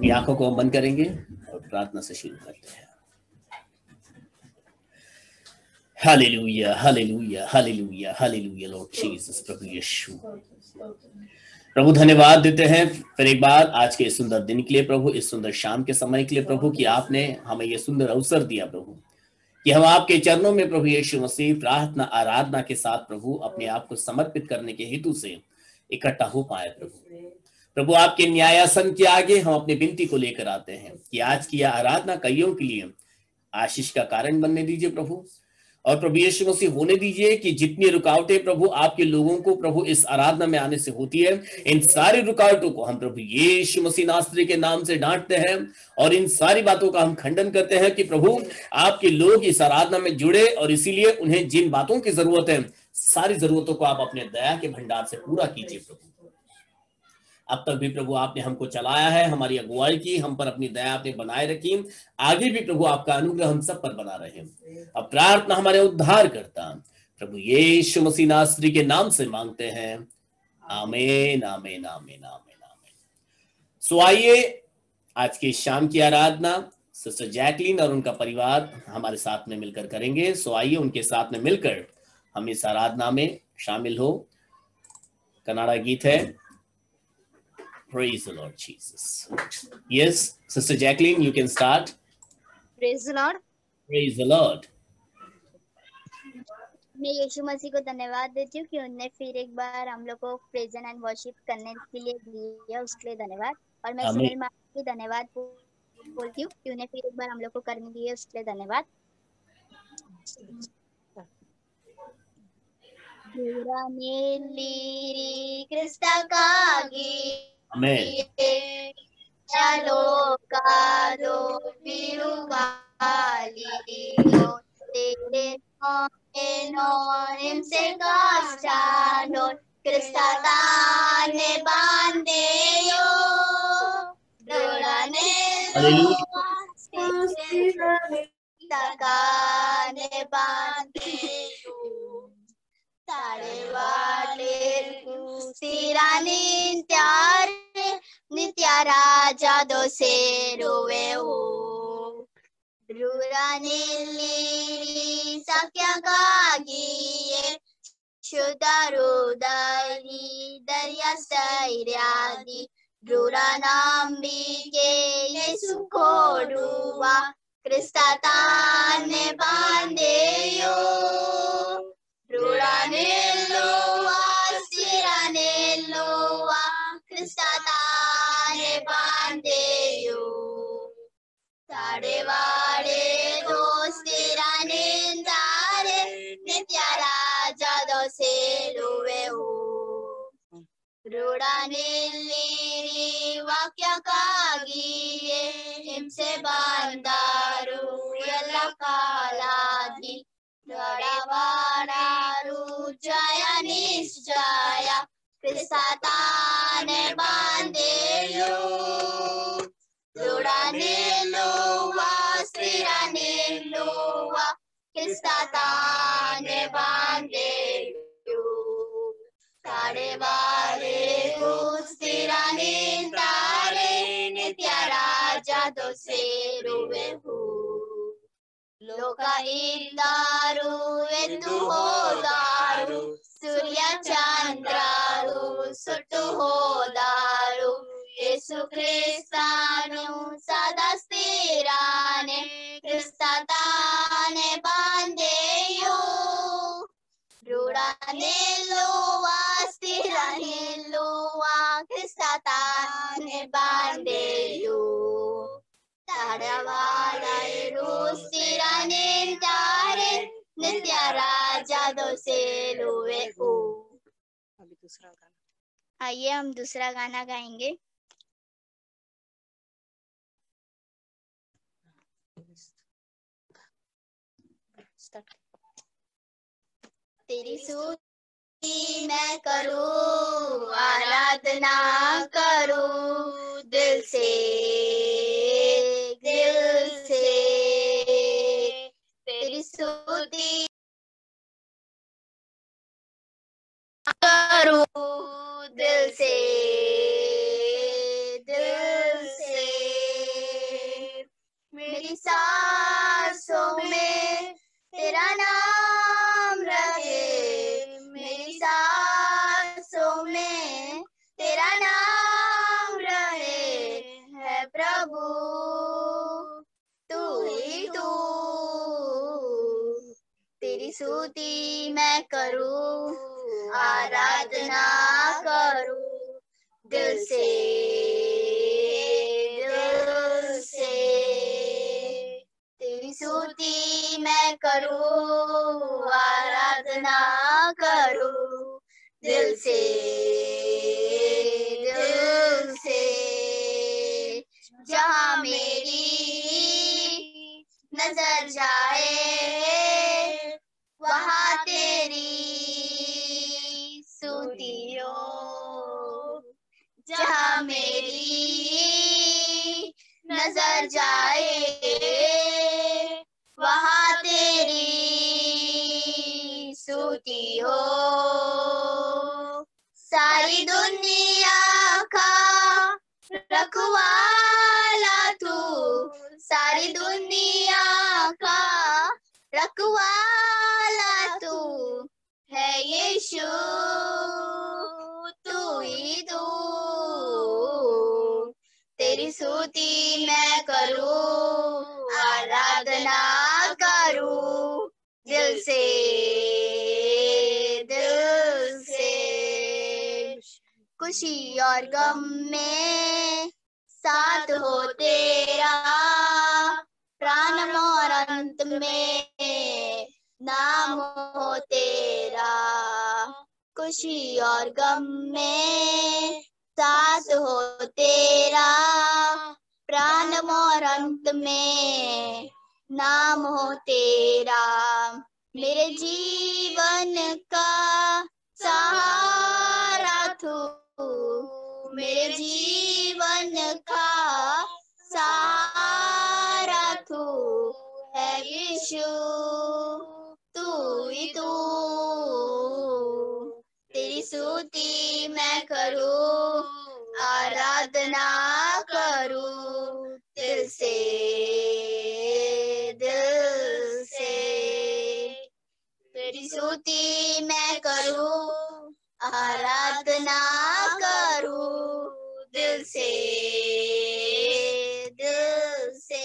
अपनी आंखों को हम बंद करेंगे और प्रार्थना से शुरू करते हैं। Hallelujah, hallelujah, hallelujah, hallelujah Lord Jesus. प्रभु यीशु, प्रभु धन्यवाद देते हैं फिर एक बार आज के इस सुंदर दिन के लिए प्रभु, इस सुंदर शाम के समय के लिए प्रभु, कि आपने हमें ये सुंदर अवसर दिया प्रभु, कि हम आपके चरणों में प्रभु यीशु मसीह प्रार्थना आराधना के साथ प्रभु अपने आप को समर्पित करने के हेतु से इकट्ठा हो पाए प्रभु। प्रभु आपके न्यायासन के आगे हम अपनी विनती को लेकर आते हैं कि आज की यह आराधना कईयों के लिए आशीष का कारण बनने दीजिए प्रभु। और प्रभु यीशु मसीह होने दीजिए कि जितनी रुकावटें प्रभु आपके लोगों को प्रभु इस आराधना में आने से होती है, इन सारी रुकावटों को हम प्रभु यीशु मसीह नासरी के नाम से डांटते हैं और इन सारी बातों का हम खंडन करते हैं कि प्रभु आपके लोग इस आराधना में जुड़े और इसीलिए उन्हें जिन बातों की जरूरत है, सारी जरूरतों को आप अपने दया के भंडार से पूरा कीजिए प्रभु। अब तक भी प्रभु आपने हमको चलाया है, हमारी अगुवाई की, हम पर अपनी दया आपने बनाए रखी, आगे भी प्रभु आपका अनुग्रह हम सब पर बना रहे। अब प्रार्थना हमारे उद्धार करता प्रभु यीशु मसीह नासरी के नाम से मांगते हैं, आमीन, आमीन, आमीन, आमीन, आमीन। सो आइए आज की शाम की आराधना सिस्टर जैकलीन और उनका परिवार हमारे साथ में मिलकर करेंगे। सो आइए उनके साथ में मिलकर हम इस आराधना में शामिल हो। कन्नड़ा गीत है Praise the Lord Jesus. Yes, Sister Jacqueline, you can start. Praise the Lord. Praise the Lord. मैं यीशु मसीह को धन्यवाद देती हूँ कि उन्होंने फिर एक बार हम लोग को प्रेजेंट एंड वर्शिप करने के लिए दिया, उसके लिए धन्यवाद। और मैं सुनील माँ को धन्यवाद बोलती हूँ कि उन्हें फिर एक बार हम लोग को करने दिए, उसके लिए धन्यवाद। Amen. नित्या राजा दो से रोवे हो ध्रुरानिली सक्यगागिये शुद्धरुदारी दर्या स्थैर्यादि ध्रुरानांबिके येसु कोडुवा क्रिस्ताताने बांदेयो ध्रुरानिलोवा स्थिरानिलोवा क्रिस्ताताने बांदेयो ताड़ेवाड़े दोस्तिराने दारे नित्या राजा दो से रुवे हो रूढ़ानिली वाक्य कागिये हिमसे बांधारू यल्ला कालादि द्वारावाड़ा रुजया निश्चया क्रिस्ताताने बांधेयो रूढ़ानिलोवा स्थिरानिलोवा क्रिस्ताताने बांधेयो ताड़ेवारे स्थिराने तारे नित्या राजा दो से रुवे हो लोका इल्लारू एतु होदारू सूर्य चंद्रारू सुट्टु होदारू येसु क्रिस्तानु सदा स्थिराने क्रिस्ताताने बांधेयो रूढ़ानिलोवा स्थिरानिलोवा क्रिस्ताताने बांधेयो ताड़वाड़ायरू स्थिराने तारे नित्या राजा दो से रुवे हो। अभी दूसरा गाना, आइए हम दूसरा गाना गाएंगे। तेरी स्तुति मैं करूं, आराधना करूं दिल से तेरी स्तुति करूं दिल से मेरी सांसों में तेरा नाम रहे, मेरी सांसों में तेरा नाम रहे, है प्रभु तू ही तू। तेरी स्तुति मैं करूं, आराधना करूं दिल से, दिल से। तेरी स्तुति मैं करूं, आराधना करूं दिल से, दिल से। जहाँ मेरी नजर जाए वहाँ तेरी स्तुति हो, जहाँ मेरी नजर जाए वहाँ तेरी स्तुति हो। सारी दुनिया का रखवाला तू, सारी दुनिया का रखवाला तू है यीशु, तू ही तू। तेरी स्तुति मैं करूं, आराधना करूं दिल से, दिल से। खुशी और गम में साथ हो तेरा, प्राण और अंत में नाम हो तेरा। खुशी और गम में साथ हो तेरा, प्राण और अंत में नाम हो तेरा। मेरे जीवन का सहारा तू, मेरे जीवन का सहारा तू है यीशु, तू ही तू। तेरी स्तुति मैं करूं, आराधना करूं दिल से, दिल से। तेरी स्तुति मैं करूं, आराधना करूं दिल से, दिल से।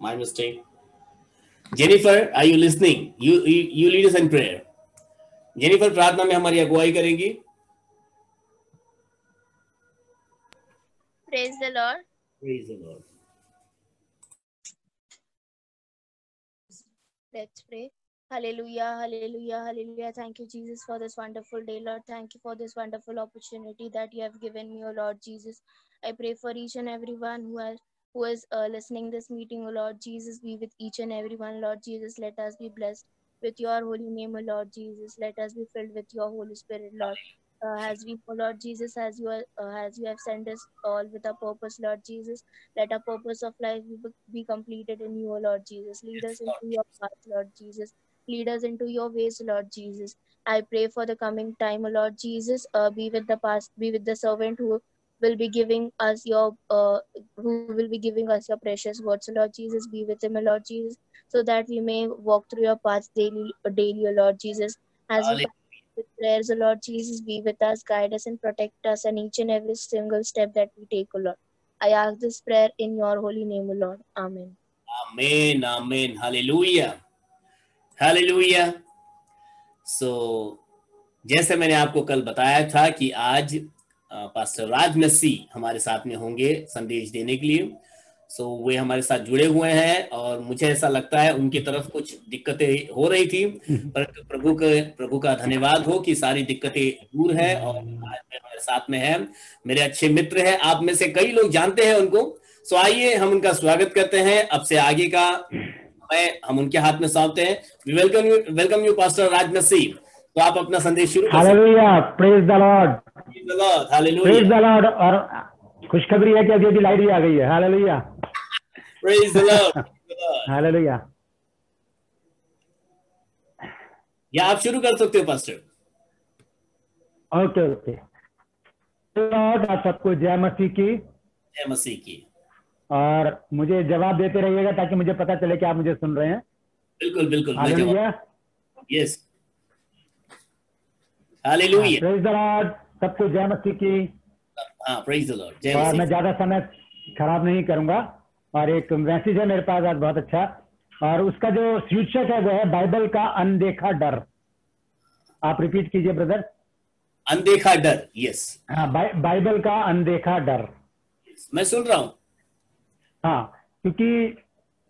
My mistake. Jennifer, are you listening? You lead us in prayer. Jennifer प्रार्थना में हमारी अगुवाई करेंगी. Praise the Lord. Praise the Lord. Let's pray. Hallelujah, hallelujah, hallelujah. Thank you, Jesus, for this wonderful day, Lord. Thank you for this wonderful opportunity that you have given me, O Lord Jesus. I pray for each and everyone who is listening this meeting, O Lord Jesus. Be with each and everyone, Lord Jesus. Let us be blessed with your holy name, O Lord Jesus. Let us be filled with your Holy Spirit, Lord. As we, O Lord Jesus, as you have sent us all with a purpose, Lord Jesus. Let our purpose of life be completed in you, O Lord Jesus. Lead us into your path, Lord Jesus. Lead us into your ways, Lord Jesus. I pray for the coming time, O Lord Jesus. Be with the servant who will be giving us your precious words, Lord Jesus. Be with him, O Lord Jesus, so that we may walk through your paths daily, O Lord Jesus. As we with prayers, O Lord Jesus, be with us, guide us, and protect us, and each and every single step that we take, O Lord. I ask this prayer in your holy name, O Lord. Amen. Amen. Amen. Hallelujah. Hallelujah. So जैसे मैंने आपको कल बताया था कि आज pastor राज नसी हमारे साथ में होंगे संदेश देने के लिए। सो वे हमारे साथ जुड़े हुए हैं और मुझे ऐसा लगता है उनकी तरफ कुछ दिक्कतें हो रही थी, पर प्रभु का धन्यवाद हो कि सारी दिक्कतें दूर है और आज वे हमारे साथ में है। मेरे अच्छे मित्र हैं, आप में से कई लोग जानते हैं उनको। सो आइए हम उनका स्वागत करते हैं। अब से आगे का हम उनके हाथ में सौंपते हैं। वेलकम यू पास्टर राज नसी। तो आप अपना संदेश शुरू कर सकते हैं। Hallelujah, praise the Lord, praise the Lord, hallelujah, praise the Lord. और खुशखबरी है कि अभी अभी लाइट भी आ गई है। Hallelujah, praise the Lord, hallelujah. या आप शुरू कर सकते हो पास्टर। Okay okay. लॉर्ड, आप सबको जय मसीह की। जय मसीह की। और मुझे जवाब देते रहिएगा ताकि मुझे पता चले कि आप मुझे सुन रहे हैं। बिल्कुल बिल्कुल, hallelujah, yes, hallelujah, praise the Lord, सबको जय मसीह की। हाँ, प्रेज द लॉर्ड, जय और मसीह। मैं ज्यादा समय खराब नहीं करूंगा। और एक मैसेज है मेरे पास आज बहुत अच्छा, और उसका जो शीर्षक है वो है बाइबल का अनदेखा डर। आप रिपीट कीजिए ब्रदर। अनदेखा डर, यस। हाँ, बाइबल का अनदेखा डर। मैं सुन रहा हूँ। हाँ, क्योंकि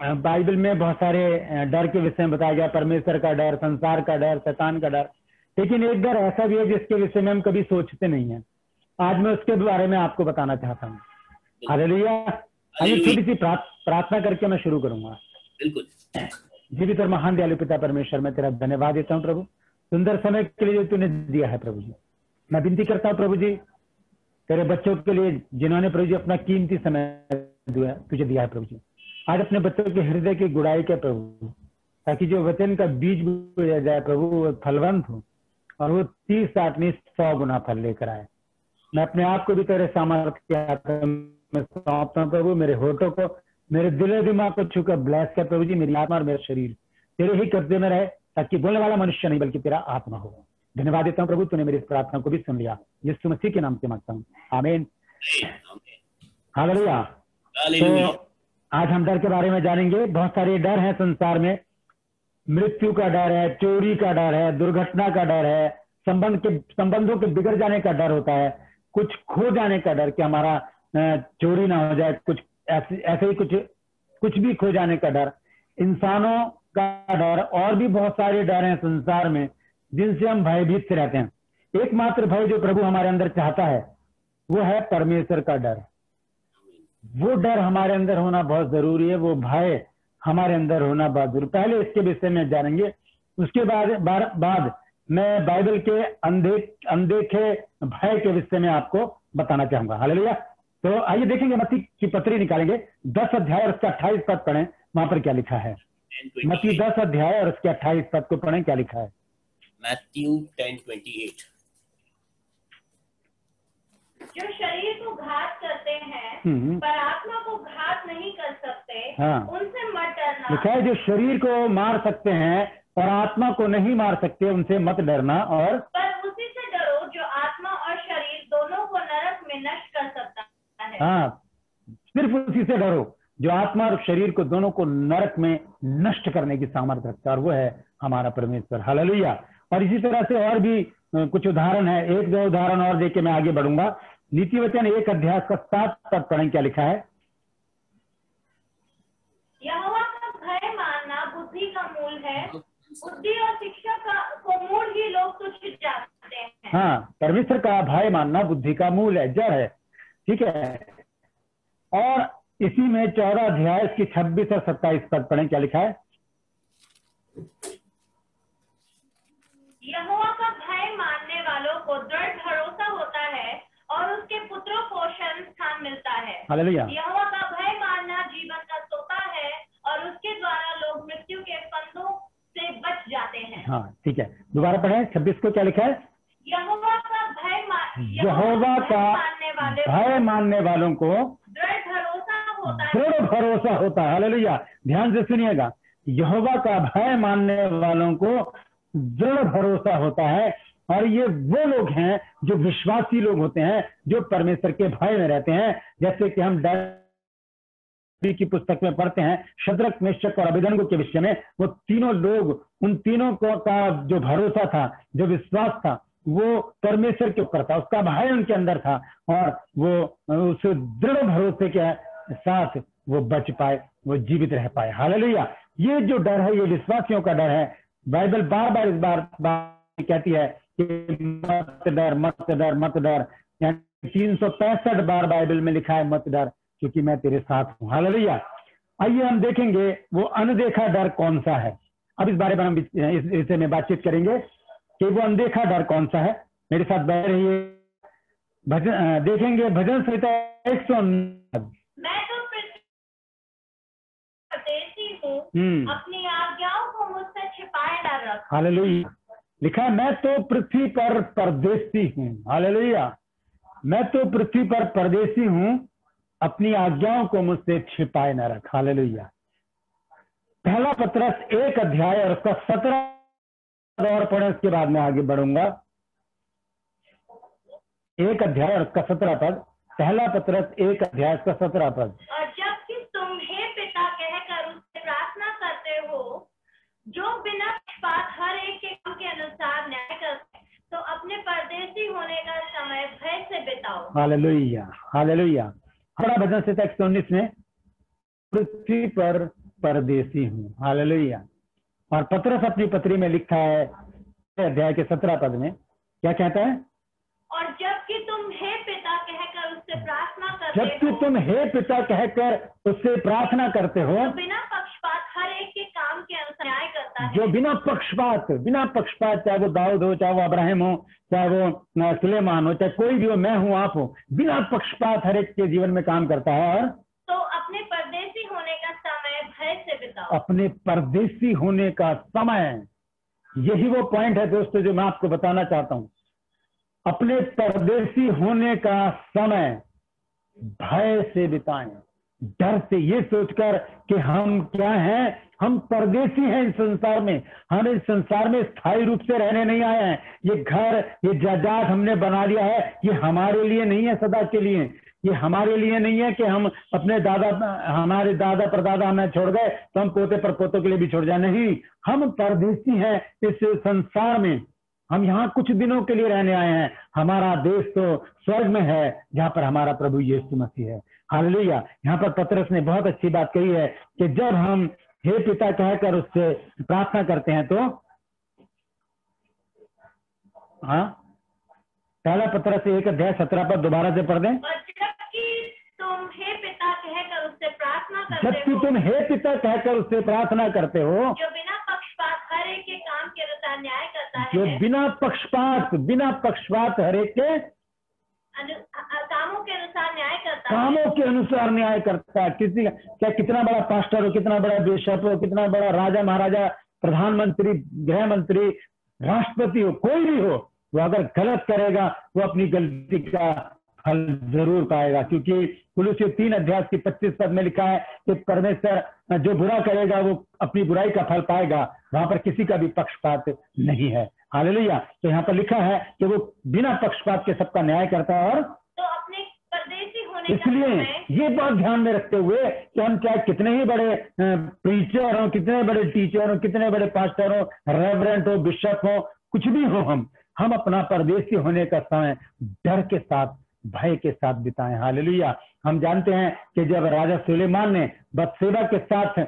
बाइबल में बहुत सारे डर के विषय में बताया गया। परमेश्वर का डर, संसार का डर, शैतान का डर। लेकिन एक डर ऐसा भी है जिसके विषय में हम कभी सोचते नहीं है। आज मैं उसके बारे में आपको बताना चाहता हूँ। हालेलुया। आइए छोटी सी प्रार्थना करके मैं शुरू करूंगा। बिल्कुल। जीवित और महान दयालु पिता परमेश्वर, मैं तेरा धन्यवाद देता हूँ प्रभु, सुंदर समय के लिए जो तूने दिया है प्रभु जी। मैं विनती करता हूँ प्रभु जी, तेरे बच्चों के लिए जिन्होंने प्रभु जी अपना कीमती समय तुझे दिया है प्रभु जी, आज अपने बच्चों के हृदय की गुड़ाई के प्रभु, ताकि जो वचन का बीज बोया जाए प्रभु वो फलवंत हो और वो 30, 60, 100 गुना फल लेकर आए। मैं अपने आप को भी तेरे सामर्थ्य के हाथ में सौंपता हूं प्रभु। मेरे होठों को, मेरे दिल दिमाग को छूकर ब्लेस कर प्रभु जी। मेरी आत्मा और मेरा शरीर तेरे ही कब्जे में रहे, ताकि बोलने वाला मनुष्य नहीं बल्कि तेरा आत्मा हो। धन्यवाद देता हूँ प्रभु, तूने मेरी प्रार्थना को भी सुन लिया। यीशु मसीह के नाम से मांगता हूँ, आमीन। हालेलुया। तो आज हम डर के बारे में जानेंगे। बहुत सारे डर हैं संसार में। मृत्यु का डर है, चोरी का डर है, दुर्घटना का डर है, संबंधों के बिगड़ जाने का डर होता है, कुछ खो जाने का डर कि हमारा चोरी ना हो जाए, कुछ ऐसे ही कुछ भी खो जाने का डर, इंसानों का डर, और भी बहुत सारे डर हैं संसार में जिनसे हम भयभीत से रहते हैं। एकमात्र भय जो प्रभु हमारे अंदर चाहता है वो है परमेश्वर का डर। वो डर हमारे अंदर होना बहुत जरूरी है, वो भय हमारे अंदर होना बहुत जरूरी। पहले इसके विषय में जानेंगे, उसके बाद मैं बाइबल के अनदेखे भय के विषय में आपको बताना चाहूंगा। हालेलुया। तो आइए देखेंगे, मत्ती की पत्री निकालेंगे, 10 अध्याय और उसका 28 पद पढ़ें। वहां पर क्या लिखा है? मत्ती 10 अध्याय और उसके 28 पद को पढ़ें, क्या लिखा है? मैथ्यू 10:28। जो शरीर को घात करते हैं पर आत्मा को घात नहीं कर सकते, उनसे मत डरना। लिखा है जो शरीर को मार सकते हैं और आत्मा को नहीं मार सकते, उनसे मत डरना, और पर उसी से डरो जो आत्मा और शरीर दोनों को नरक में नष्ट कर सकता है। हाँ, सिर्फ उसी से डरो जो आत्मा और शरीर को दोनों को नरक में नष्ट करने की सामर्थ्य रखता है, और वो है हमारा परमेश्वर। हालेलुया। और इसी तरह से और भी कुछ उदाहरण है। एक दो उदाहरण और देके मैं आगे बढ़ूंगा। नीति वचन 1 अध्याय का 7 पद पढ़ें, क्या लिखा है? यहोवा का भय मानना बुद्धि का मूल है, बुद्धि और शिक्षा को मूल ही लोग तुच्छ जानते हैं। हाँ, परमेश्वर का भय मानना बुद्धि का मूल है, जड़ है। ठीक है। और इसी में 14 अध्याय इसकी 26 और 27 पद पढ़ें, क्या लिखा है? यहोवा का भय मानने वालों को दृढ़ भरोसा होता है और उसके पुत्रों को शरण स्थान मिलता है। हालेलुया। यहोवा का भय मानना जीवन का सोता है और उसके द्वारा लोग मृत्यु के फंदों से बच जाते हैं। हाँ, ठीक है, दोबारा पढ़ें 26 को, क्या लिखा है? यहोवा का भय मानने वालों को दृढ़ भरोसा होता है। हालेलुया। ध्यान से सुनिएगा, यहोवा का भय मानने वालों को दृढ़ भरोसा होता है, और ये वो लोग हैं जो विश्वासी लोग होते हैं, जो परमेश्वर के भय में रहते हैं। जैसे कि हम की पुस्तक में पढ़ते हैं, शद्रक, मेशक और अबेदनगो के विषय में, वो तीनों लोग, उन तीनों का जो भरोसा था, जो विश्वास था, वो परमेश्वर के ऊपर था, उसका भय उनके अंदर था, और वो उस दृढ़ भरोसे के साथ वो बच पाए, वो जीवित रह पाए। हालेलुया। ये जो डर है, ये विश्वासियों का डर है। बाइबल बार बार इस बात कहती है कि मत डर, मत डर, मत डर। 365 बार बाइबल में लिखा है मत डर, क्योंकि मैं तेरे साथ हूं। हालेलुया। आइए हम देखेंगे वो अनदेखा डर कौन सा है। अब इस बारे में हम इस विषय में बातचीत करेंगे कि वो अनदेखा डर कौन सा है। मेरे साथ बैठ रहिए। देखेंगे भजन संहिता 109। मैं तो परदेसी हूँ, अपनी आज्ञाओं को मुझसे छिपाए न रख। हालेलुया। लिखा है मैं तो पृथ्वी पर परदेसी हूँ। हालेलुया। मैं तो पृथ्वी पर परदेसी हूँ, अपनी आज्ञाओं को मुझसे छिपाए न रख। हालेलुया। पहला पत्रस 1 अध्याय और उसका 17 और पढ़े, उसके बाद में आगे बढ़ूंगा। 1 अध्याय और उसका 17 पद। पहला पत्रस 1 अध्याय उसका 17 पद। और जबकि तुम हे पिता कहकर उससे प्रार्थना करते हो, जो बिना पक्षपात हर एक के काम के अनुसार न्याय करते, तो अपने परदेसी होने का समय भय से बिताओ। हालेलुया। हालेलुया। हमारा भजन संहिता 119 में पृथ्वी पर परदेसी हूँ। हालेलुया। और पत्रस अपनी पत्री में लिखा है अध्याय के 17 पद में, क्या कहता है? और जबकि तुम हे पिता कहकर उससे प्रार्थना करते हो, जबकि तुम हे पिता कहकर उससे प्रार्थना करते हो, जो बिना पक्षपात हर एक के काम के अनुसार न्याय करता है। जो बिना पक्षपात, चाहे वो दाऊद हो, चाहे वो अब्राहम हो, चाहे वो सुलेमान हो, चाहे कोई भी हो, मैं हूं, आप हो, बिना पक्षपात हर एक के जीवन में काम करता है। और तो अपने परदेसी होने का समय भय से बिताओ। अपने परदेसी होने का समय, यही वो पॉइंट है दोस्तों जो मैं आपको बताना चाहता हूं। अपने परदेसी होने का समय भय से बिताएं, डर से, ये सोचकर कि हम क्या हैं, हम परदेसी हैं इस संसार में। हम इस संसार में स्थायी रूप से रहने नहीं आए हैं। ये घर, ये जायदाद हमने बना लिया है, ये हमारे लिए नहीं है सदा के लिए। ये हमारे लिए नहीं है कि हम अपने हमारे दादा परदादा हमें छोड़ गए तो हम पोते परपोतों के लिए भी छोड़ जाए। नहीं, हम परदेसी हैं इस संसार में। हम यहाँ कुछ दिनों के लिए रहने आए हैं। हमारा देश तो स्वर्ग में है, जहाँ पर हमारा प्रभु यीशु मसीह है। हालेलुया। यहाँ पर पतरस ने बहुत अच्छी बात कही है कि जब हम हे पिता कहकर उससे प्रार्थना करते हैं तो, हाँ, पहला पतरस 1 अध्याय 17 पर दोबारा से पढ़ दें। जबकि तुम हे पिता कहकर उससे प्रार्थना करते हो, जबकि तुम हे पिता कहकर उससे प्रार्थना करते हो, जो बिना पक्षपात हर एक के काम के अनुसार न्याय करता है। जो बिना पक्षपात हर एक के कामों के अनुसार न्याय करता है। कामों के अनुसार न्याय करता है। किसी क्या, कितना बड़ा पास्टर हो, कितना बड़ा बिशप हो, कितना बड़ा राजा महाराजा, प्रधानमंत्री, गृह मंत्री, राष्ट्रपति हो, कोई भी हो, वो अगर गलत करेगा वो अपनी गलती का फल जरूर पाएगा। क्योंकि कुलुस्सी 3 अध्याय की 25 पद में लिखा है कि परमेश्वर जो बुरा करेगा वो अपनी बुराई का फल पाएगा। वहां पर किसी का भी पक्षपात नहीं है। हालेलुया। तो यहाँ पर लिखा है कि वो बिना पक्षपात के सबका न्याय करता है। और तो अपने परदेसी होने इसलिए ये बात ध्यान में रखते हुए कि हम चाहे कितने ही बड़े प्रीचर हो, कितने बड़े टीचर हो, कितने बड़े पास्टर हो, रेवरेंट हो, बिशप हो, कुछ भी हो, हम अपना परदेसी होने का समय डर के साथ, भय के साथ बिताएं। हालेलुया। हम जानते हैं कि जब राजा सुलेमान ने बत्शेबा के साथ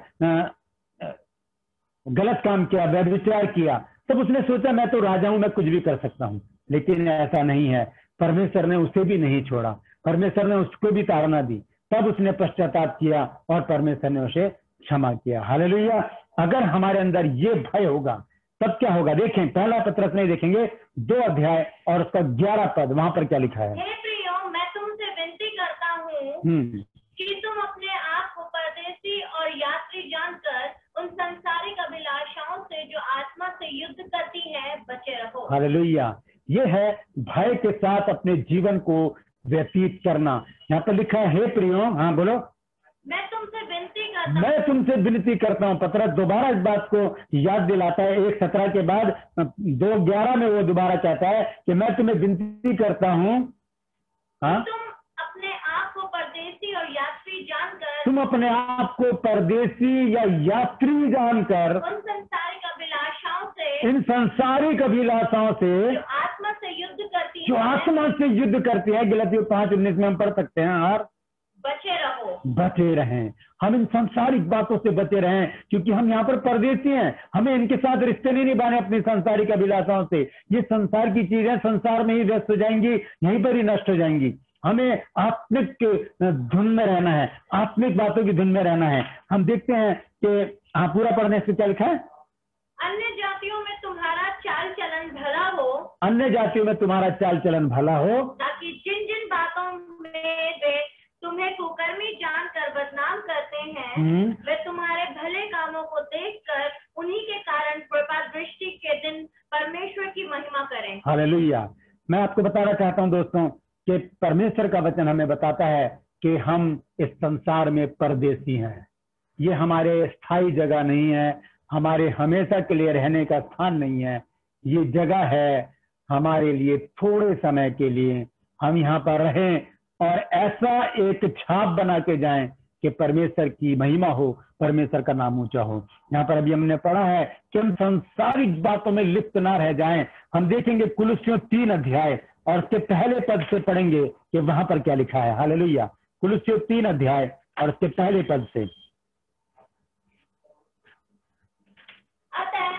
गलत काम किया, व्यभिचार किया, तब उसने सोचा मैं तो राजा हूं, मैं कुछ भी कर सकता हूं। लेकिन ऐसा नहीं है। परमेश्वर ने उसे भी नहीं छोड़ा, परमेश्वर ने उसको भी ताड़ना दी। तब उसने पश्चाताप किया और परमेश्वर ने उसे क्षमा किया। हालेलुया। अगर हमारे अंदर ये भय होगा तब क्या होगा? देखें, पहला पत्रस में देखेंगे 2 अध्याय और उसका 11 पद, वहां पर क्या लिखा है? हे प्रियो, मैं तुमसे विनती करता हूँ कि तुम अपने आप को परदेसी और यात्री जानकर उन सांसारिक अभिलाषाओं से जो आत्मा से युद्ध करती है बचे रहो। हालेलुया। ये है भय के साथ अपने जीवन को व्यतीत करना। यहाँ पर लिखा है हे प्रियो, हाँ बोलो। मैं तुमसे विनती करता हूँ। पतरस दोबारा इस बात को याद दिलाता है। 1:17 के बाद 2:11 में वो दोबारा कहता है कि मैं तुम्हें विनती करता हूँ, हाँ, तुम अपने आप को परदेसी और यात्री जानकर, तुम अपने आप को परदेसी या यात्री जानकर उन संसारिक अभिलाषाओं से, इन संसारिक अभिलाषाओं से जो आत्मा से करती जो हैं, आत्मा से युद्ध करती है, गलातियों 5:19 में हम पढ़ सकते हैं। और बचे रहें, हम इन सांसारिक बातों से बचे रहें, क्योंकि हम यहाँ पर परदेसी हैं। हमें इनके साथ रिश्ते नहीं निभाने अपनी सांसारिक अभिलाषाओं से। ये संसार की चीजें संसार में ही व्यस्त हो जाएंगी, यहीं पर ही नष्ट हो जाएंगी। हमें आत्मिक धुन में रहना है, आत्मिक बातों की धुन में रहना है। हम देखते हैं कि पूरा पढ़ने से क्या लिखा है? अन्य जातियों में तुम्हारा चाल चलन भला हो, अन्य जातियों में तुम्हारा चाल चलन भला हो, ताकि जिन जिन बातों में वे तुम्हें कुकर्मी जानकर बदनाम करते हैं, वे तुम्हारे भले कामों को देखकर उन्हीं के कारण कृपा दृष्टि के दिन परमेश्वर की महिमा करें। हालेलुया। मैं आपको बताना चाहता हूं दोस्तों कि परमेश्वर का वचन हमें बताता है कि हम इस संसार में परदेसी हैं। ये हमारे स्थायी जगह नहीं है, हमारे हमेशा के लिए रहने का स्थान नहीं है। ये जगह है हमारे लिए थोड़े समय के लिए, हम यहाँ पर रहें और ऐसा एक छाप बना के जाएं कि परमेश्वर की महिमा हो, परमेश्वर का नाम ऊंचा हो। यहाँ पर अभी हमने पढ़ा है कि हम सांसारिक बातों में लिप्त ना रह जाएं। हम देखेंगे कुलुस्सियों 3 अध्याय और उसके पहले पद से पढ़ेंगे कि वहां पर क्या लिखा है। हालेलुया। कुलुस्सियों 3 अध्याय और उसके पहले पद से। अतः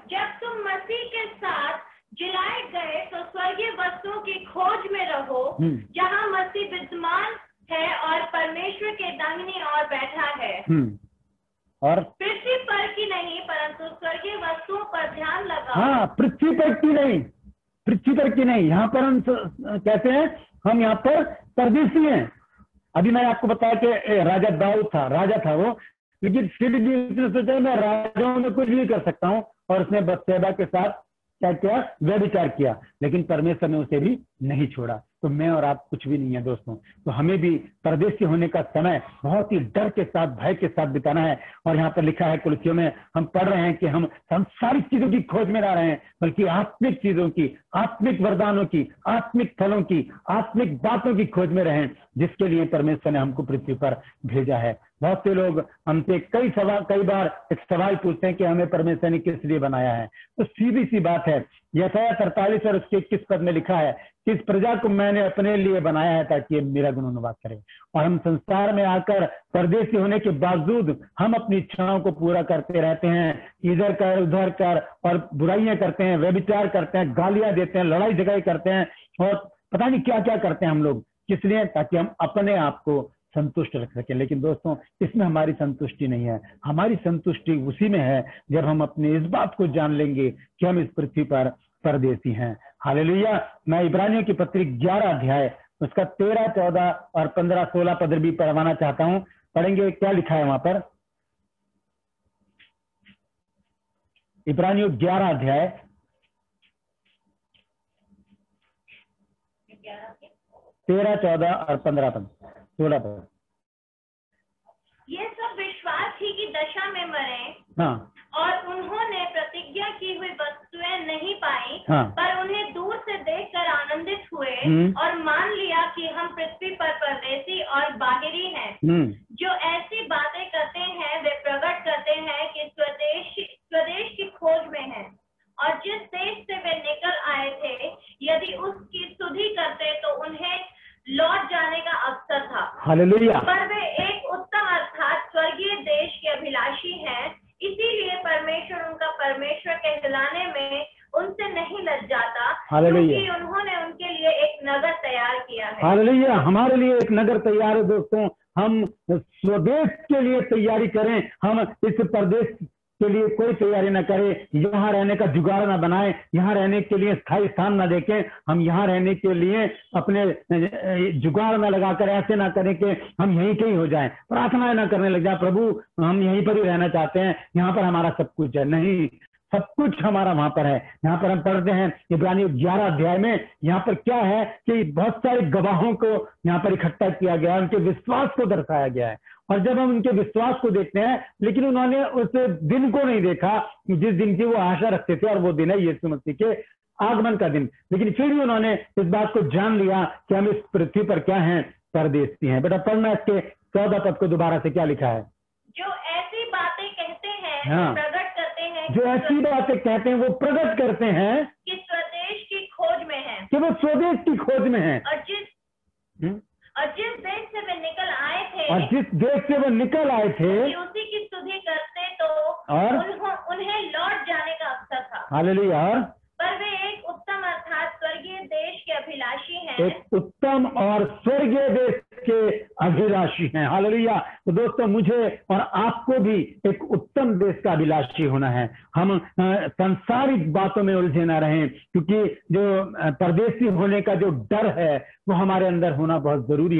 जब तुम मसीह के साथ जिलाए गए तो स्वर्गीय वस्तुओं की खोज में रहो, जहाँ मसीह विद्यमान है और परमेश्वर के दाहिनी ओर बैठा है। और पृथ्वी पर की नहीं परंतु स्वर्गीय वस्तुओं पर ध्यान लगाओ। हाँ, पृथ्वी पर की नहीं, पृथ्वी पर की नहीं। यहाँ पर हम कहते हैं हम यहाँ पर परदेसी हैं। अभी मैंने आपको बताया कि राजा दाऊद था, राजा था वो, लेकिन फिर भी उसने सोचा मैं राजाओं में कुछ भी कर सकता हूँ, और उसने बत्शेबा के साथ क्या किया? व्यभिचार किया। लेकिन परमेश्वर ने उसे भी नहीं छोड़ा। तो मैं और आप कुछ भी नहीं है दोस्तों। तो हमें भी परदेसी होने का समय बहुत ही डर के साथ, भय के साथ बिताना है। और यहाँ पर लिखा है कुलुस्सियों में, हम पढ़ रहे हैं कि हम सांसारिक चीजों की खोज में ना रहें, बल्कि आत्मिक चीजों की, आत्मिक वरदानों की, आत्मिक फलों की, आत्मिक बातों की खोज में रहें, जिसके लिए परमेश्वर ने हमको पृथ्वी पर भेजा है। बहुत से लोग हमसे कई बार एक सवाल पूछते हैं कि हमें परमेश्वर ने किस लिए बनाया है। तो सीधी सी बात है, यशायाह 43 और उसके 21 पद में लिखा है कि इस प्रजा को मैंने अपने लिए बनाया है ताकि मेरा गुणगान करे। और हम संसार में आकर परदेसी होने के बावजूद हम अपनी इच्छाओं को पूरा करते रहते हैं, इधर कर उधर कर, और बुराइयां करते हैं, व्यभिचार करते हैं, गालियां देते हैं, लड़ाई झगड़ाई करते हैं, और पता नहीं क्या क्या करते हैं हम लोग। किस लिए? ताकि हम अपने आप को संतुष्ट रख सकें। लेकिन दोस्तों, इसमें हमारी संतुष्टि नहीं है। हमारी संतुष्टि उसी में है जब हम अपने इस बात को जान लेंगे कि हम इस पृथ्वी पर परदेसी हैं। हालेलुया। मैं इब्रानियों की पत्री 11 अध्याय उसका 13, 14 और 15, 16 पद भी पढ़वाना चाहता हूं। पढ़ेंगे क्या लिखा है वहां पर। इब्रानियों 11 अध्याय 13, 14 और 15 पद, 16 पद। ये सब विश्वास ही की दशा में मरे, हाँ, और उन्होंने प्रतिज्ञा की हुई वस्तुएं नहीं पाई, हाँ, पर उन्हें दूर से देखकर आनंदित हुए और मान लिया कि हम पृथ्वी पर परदेसी और बाहरी हैं। जो ऐसी बातें करते हैं वे प्रकट करते हैं कि स्वदेश की खोज में हैं, और जिस देश से वे निकल आए थे यदि उसकी स्तुति करते तो उन्हें लौट जाने का अवसर था। हालेलुया। पर वे एक उत्तम अर्थात स्वर्गीय देश के अभिलाषी हैं, इसीलिए परमेश्वर उनका परमेश्वर कहलाने में उनसे नहीं लज जाता, क्योंकि उन्होंने उनके लिए एक नगर तैयार किया है। हालेलुया। हमारे लिए एक नगर तैयार है दोस्तों। हम स्वदेश के लिए तैयारी करें, हम इस प्रदेश के लिए कोई तैयारी ना करें, यहाँ रहने का जुगाड़ ना बनाए, यहाँ रहने के लिए स्थायी स्थान ना देखें। हम यहाँ रहने के लिए अपने जुगाड़ ना लगाकर ऐसे ना करें कि हम यहीं के ही हो जाएं, प्रार्थनाएं ना करने लग जाए, प्रभु हम यहीं पर ही रहना चाहते हैं, यहाँ पर हमारा सब कुछ है। नहीं, सब कुछ हमारा वहां पर है। यहाँ पर हम पढ़ते हैं इब्रानियों 11 अध्याय में, यहाँ पर क्या है कि बहुत सारे गवाहों को यहाँ पर इकट्ठा किया गया, उनके विश्वास को दर्शाया गया है। और जब हम उनके विश्वास को देखते हैं, लेकिन उन्होंने उस दिन को नहीं देखा जिस दिन की वो आशा रखते थे, और वो दिन है यीशु मसीह के आगमन का दिन। लेकिन फिर भी उन्होंने इस बात को जान लिया कि हम इस पृथ्वी पर क्या हैं, परदेसी हैं। बेटा पढ़ना इसके 14 पद को दोबारा से, क्या लिखा है। जो ऐसी बातें कहते हैं, हाँ, प्रकट करते हैं, जो ऐसी बातें कहते हैं वो प्रकट करते हैं कि स्वदेश की खोज में है, कि वो वो स्वदेश की खोज में है। और जिस देश से वे निकल आए थे, और जिस देश से वो निकल आए थे, उसी की स्तुति करते तो और उन्हें लौट जाने का अवसर था। हालेलुया। और पर वे एक उत्तम अर्थात स्वर्गीय देश के अभिलाषी हैं। एक उत्तम और स्वर्गीय देश के अभिलाषी हैं। हालेलुया। तो दोस्तों, मुझे और आपको भी एक उत्तम देश का अभिलाषी होना है। हम सांसारिक बातों में उलझे ना रहें, क्योंकि जो परदेशी होने का जो डर है वो हमारे अंदर होना बहुत जरूरी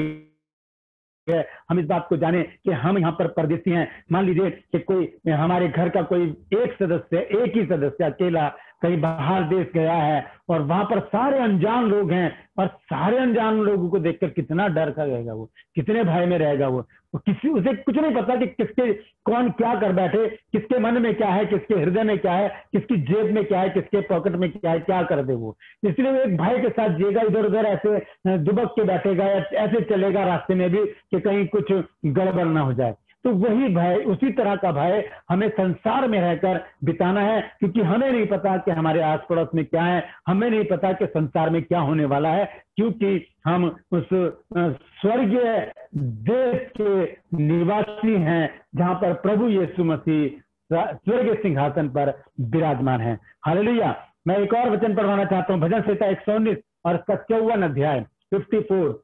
है। हम इस बात को जाने कि हम यहाँ पर परदेशी हैं। मान लीजिए कि कोई हमारे घर का कोई एक ही सदस्य अकेला कहीं बाहर देश गया है और वहां पर सारे अनजान लोग हैं, और सारे अनजान लोगों को देखकर कितना डर का रहेगा वो, कितने भय में रहेगा वो। उसे कुछ नहीं पता कि किसके कौन क्या कर बैठे, किसके मन में क्या है, किसके हृदय में क्या है, किसकी जेब में क्या है, किसके पॉकेट में क्या है, क्या कर दे वो। इसलिए वो एक भय के साथ जिएगा, इधर उधर ऐसे दुबक के बैठेगा या ऐसे चलेगा रास्ते में भी कि कहीं कुछ गड़बड़ ना हो जाए। तो वही भय, उसी तरह का भय हमें संसार में रहकर बिताना है, क्योंकि हमें नहीं पता कि हमारे आस पड़ोस में क्या है, हमें नहीं पता कि संसार में क्या होने वाला है, क्योंकि हम उस स्वर्गीय देश के निवासी हैं जहां पर प्रभु यीशु मसीह स्वर्गीय सिंहासन पर विराजमान है। हालेलुया। मैं एक और वचन पढ़वाना चाहता हूं, भजन संहिता 119 और इसका 54 अध्याय 54।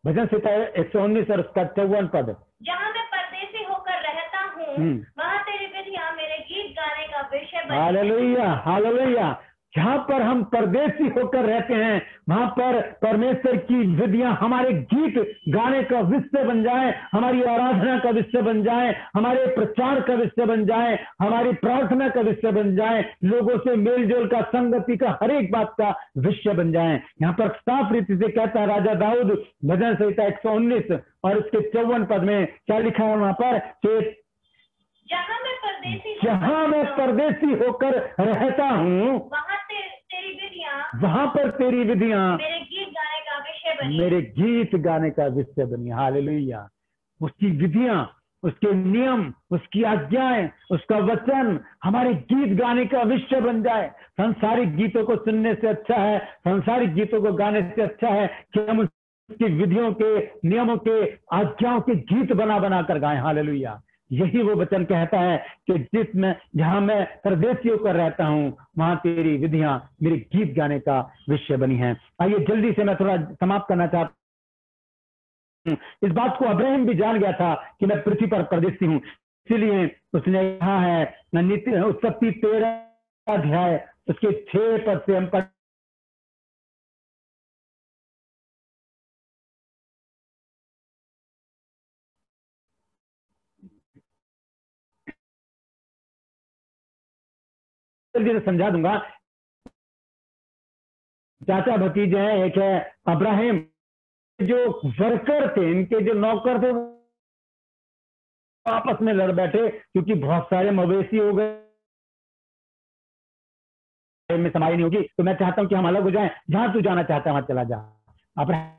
भजन संहिता 119 और उसका 54 पद। जहाँ मैं परदेशी होकर रहता हूँ, वहाँ तेरी विधियाँ मेरे गीत गाने का विषय बनी। Hallelujah, hallelujah. जहाँ पर हम परदेशी होकर रहते हैं, वहां पर परमेश्वर की विधियां हमारे गीत गाने का विषय बन जाए, हमारी आराधना का विषय बन जाए, हमारे प्रचार का विषय बन जाए, हमारी प्रार्थना का विषय बन जाए, लोगों से मेलजोल का, संगति का, हर एक बात का विषय बन जाए। यहाँ पर साफ रीति से कहता है राजा दाऊद, भजन संहिता 119 और उसके 54 पद में क्या लिखा है वहां पर कि जहाँ मैं परदेशी होकर रहता हूँ, वहां पर तेरी विधियां मेरे गीत गाने का विषय बनी। मेरे गीत गाने का विषय बनी। हालेलुया। उसकी विधियां, उसके नियम, उसकी आज्ञाएं, उसका वचन हमारे गीत गाने का विषय बन जाए। सांसारिक गीतों को सुनने से अच्छा है, सांसारिक गीतों को गाने से अच्छा है कि हम उसकी विधियों के, नियमों के, आज्ञाओं के गीत बना बना कर गाएं। हालेलुया। यही वो वचन कहता है कि जिसमें जहां मैं परदेशी होकर रहता हूं, वहां तेरी विधियां मेरे गीत गाने का विषय बनी हैं। आइए जल्दी से मैं थोड़ा समाप्त करना चाहता हूं। इस बात को अब्राहम भी जान गया था कि मैं पृथ्वी पर परदेशी हूं, इसीलिए उसने कहा है उत्पत्ति 13 अध्याय उसके 6 पद से हम पढ़ समझा दूंगा। चाचा भतीजे हैं, एक है अब्राहम, जो वर्कर थे, इनके जो नौकर थे आपस में लड़ बैठे, क्योंकि बहुत सारे मवेशी हो गए, में समाई नहीं होगी, तो मैं चाहता हूं कि हम अलग हो जाएं, जहां तू जाना चाहता है वहां चला जा। अब्राहम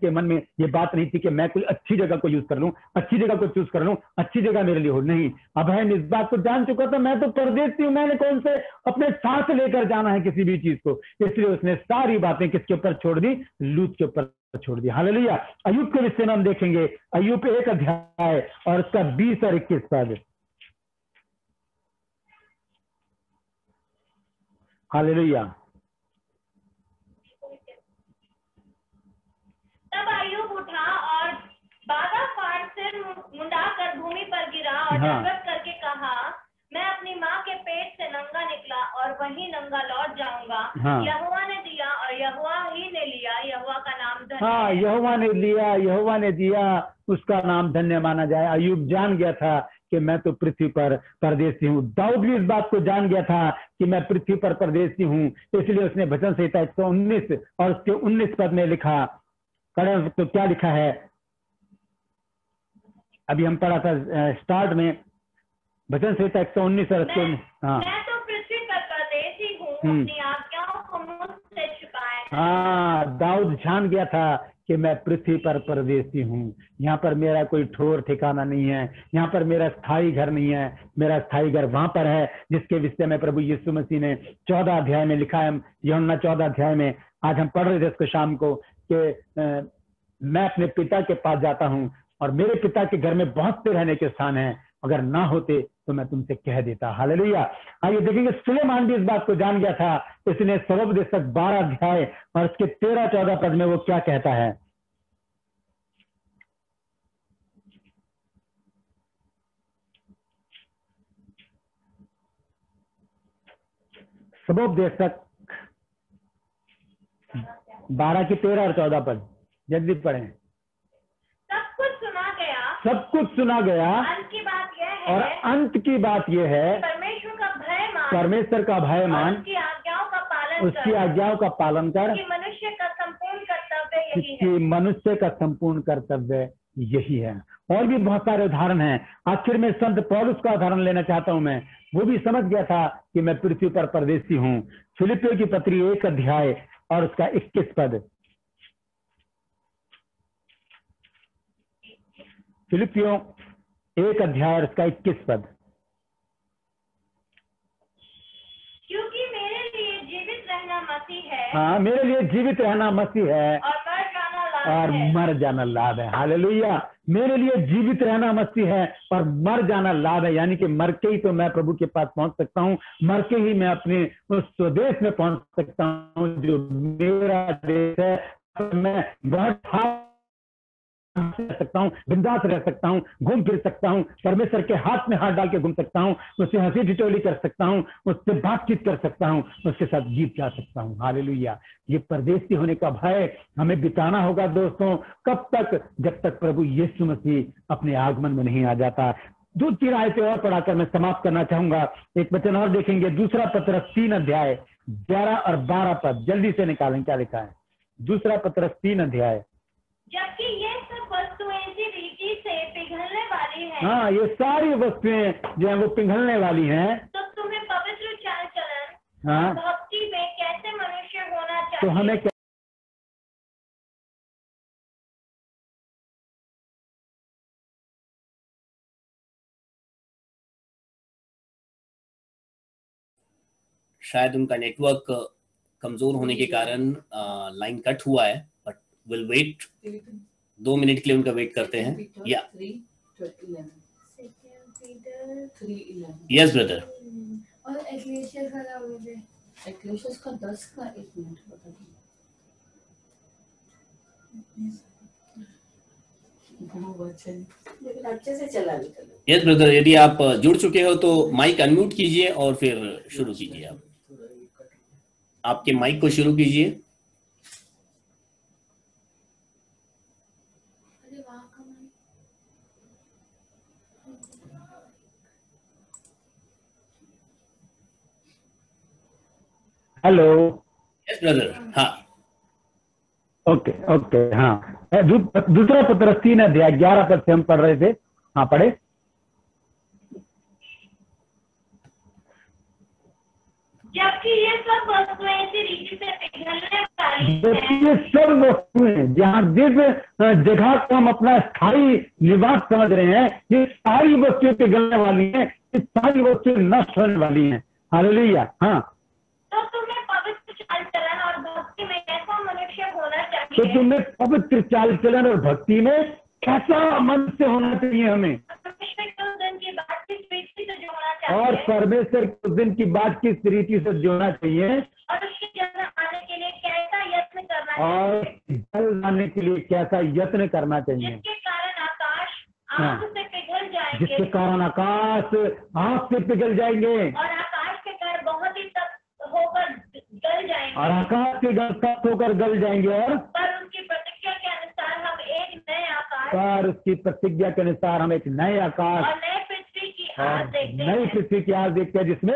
के मन में ये बात नहीं थी कि मैं कोई अच्छी जगह को यूज कर लूं, अच्छी जगह को चूज कर लूं, अच्छी जगह मेरे लिए हो। नहीं, अब्राहम इस बात को जान चुका था, मैं तो परदेशी हूं, मैंने कौन से अपने साथ लेकर जाना है किसी भी चीज को। इसलिए उसने सारी बातें किसके ऊपर छोड़ दी? लूत के ऊपर छोड़ दी। हालेलुया। अय्यूब के विषय में हम देखेंगे, अय्यूब 1 अध्याय और उसका 20 और 21 पद। हालेलुया। तब अय्यूब उठा और बागा फाड़ सिर मुंडाकर भूमि पर गिरा और दंडवत करके कहा, मैं अपनी माँ के पेट से नंगा निकला और वहीं नंगा लौट जाऊंगा। यहोवा ने दिया और यहोवा ही ने लिया, यहोवा का नाम धन्य है। यहोवा ने लिया, यहोवा ने दिया, उसका नाम धन्य माना जाए। अय्यूब जान गया था कि मैं तो पृथ्वी पर परदेशी हूँ। दाऊद भी इस बात को जान गया था कि मैं पृथ्वी पर परदेशी हूँ, इसलिए उसने भजन संहिता 119 और उसके 19 पद में लिखा, तो क्या लिखा है? अभी हम पढ़ा था स्टार्ट में, भजन संहिता 119 और उसके मैं तो पृथ्वी पर परदेशी हूँ, अपनी आज्ञाओं को मुझसे छुपाए। दाऊद जान गया था कि मैं पृथ्वी पर परदेसी हूँ। यहाँ पर मेरा कोई ठोर ठिकाना नहीं है, यहाँ पर मेरा स्थायी घर नहीं है। मेरा स्थायी घर वहां पर है जिसके विषय में प्रभु यीशु मसीह ने 14 अध्याय में लिखा है। यूहन्ना 14 अध्याय में आज हम पढ़ रहे थे इसको शाम को कि मैं अपने पिता के पास जाता हूँ और मेरे पिता के घर में बहुत से रहने के स्थान हैं, अगर ना होते तो मैं तुमसे कह देता। हालेलुया। आइए देखेंगे, सुलेमान भी इस बात को जान गया था, इसने सर्वोपदेशक 12 अध्याय और इसके 13-14 पद में वो क्या कहता है। सर्वोपदेशक 12 की 13 और 14 पद जल्दी पढ़ें। सब कुछ सुना गया, सब कुछ सुना गया, अंत की बात यह है, और अंत की बात यह है, परमेश्वर का भय मान, परमेश्वर का भय और मान, उसकी आज्ञाओं का पालन उसकी कर, आज्ञाओं का पालन कर, कि मनुष्य का संपूर्ण कर्तव्य यही है। कि मनुष्य का संपूर्ण कर्तव्य यही है। और भी बहुत सारे उदाहरण हैं। आखिर में संत पौलुस का उदाहरण लेना चाहता हूं मैं। वो भी समझ गया था कि मैं पृथ्वी पर परदेसी हूं। फिलिपियों की पत्री 1 अध्याय और उसका 21 पद। फिलिपियों 1 अध्याय और उसका 21 पद। क्योंकि मेरे लिए जीवित रहना मसीह है, हाँ, मेरे लिए जीवित रहना मसीह है और मर जाना लाभ और है। मर जाना लाभ है। हालेलुया। मेरे लिए जीवित रहना मसीह है और मर जाना लाभ है। यानी कि मर के ही तो मैं प्रभु के पास पहुंच सकता हूँ, मर के ही मैं अपने उस स्वदेश में पहुंच सकता हूँ जो मेरा देश है। मैं बहुत रह सकता हूँ, बिंदास रह सकता हूँ, घूम फिर सकता हूँ, परमेश्वर के हाथ में हाथ डाल के घूम सकता हूँ, उससे हंसी ठिठोली कर सकता हूँ, उससे बातचीत कर सकता हूँ, उसके साथ गीत गा सकता हूँ। हालेलुया। ये परदेसी होने का भय हमें बिताना होगा दोस्तों। कब तक? जब तक प्रभु यीशु मसीह अपने आगमन में नहीं आ जाता। 2-3 आयतें और पढ़ाकर मैं समाप्त करना चाहूंगा। एक वचन और देखेंगे, दूसरा पत्रस 3 अध्याय 11 और 12 पद। जल्दी से निकालें क्या लिखा है। दूसरा पत्रस 3 अध्याय। जबकि ये सब वस्तुएं इसी रीति से पिघलने वाली हैं, हाँ, ये सारी वस्तुएं जो है वो पिघलने वाली हैं। तो तुम्हें पवित्र चाल चलन, हाँ, भक्ति में कैसे मनुष्य होना चाहिए। तो हमें क्या शायद उनका नेटवर्क कमजोर होने के कारण लाइन कट हुआ है, बट विल वेट। 2 मिनट के लिए उनका वेट करते हैं। या यस ब्रदर। और एक्लेशियस का क्या बोल रहे? एक्लेशियस का 10 का 1 मिनट बता दो। लेकिन अच्छे से चला लेते। यस ब्रदर, यदि आप जुड़ चुके हो तो माइक अनम्यूट कीजिए और फिर शुरू कीजिए। आप आपके माइक को शुरू कीजिए। हेलो। Yes brother. हाँ, ओके ओके। हाँ, दूसरा पत्रस 3 अध्याय 11 पद से हम पढ़ रहे थे। हाँ, पढ़े। जबकि ये सब वस्तुएं इसी रीति से पिघलने वाली हैं, जबकि ये सब वस्तुएं जहाँ दिव्य जगह को हम अपना स्थायी निवास समझ रहे हैं, ये सारी वस्तुएं पिघलने वाली हैं, ये सारी वस्तुएं नष्ट होने वाली हैं। हालेलुया। हाँ, तो तुम्हें पवित्र चाल चलन और भक्ति में कैसा मनुष्य होना तो चाहिए। तुम्हें पवित्र चाल चलन और भक्ति में कैसा मनुष्य होना चाहिए हमें, परमेश्वर के उस दिन की बात किस रीति से जोड़ना और चाहिए, परमेश्वर के उस दिन की बात किस रीति से जोड़ना चाहिए, और उसकी जगह आने के लिए कैसा यत्न करना और चाहिए, जल लाने के लिए कैसा यत्न करना चाहिए, जिसके कारण आकाश हाँ। आग से पिघल जाएंगे, जिसके कारण आकाश आग से पिघल जाएंगे और आकाश के घर बहुत ही तप्त होकर गल जाएंगे, और आकाश के गल तप्त होकर गल जाएंगे, और पर उसकी प्रतिज्ञा के अनुसार हम एक नए आकाश पर उसकी प्रतिज्ञा के अनुसार हम एक नए आकाश और नए पृथ्वी की आज और देखते नई हैं, पृथ्वी की आज देखते हैं जिसमें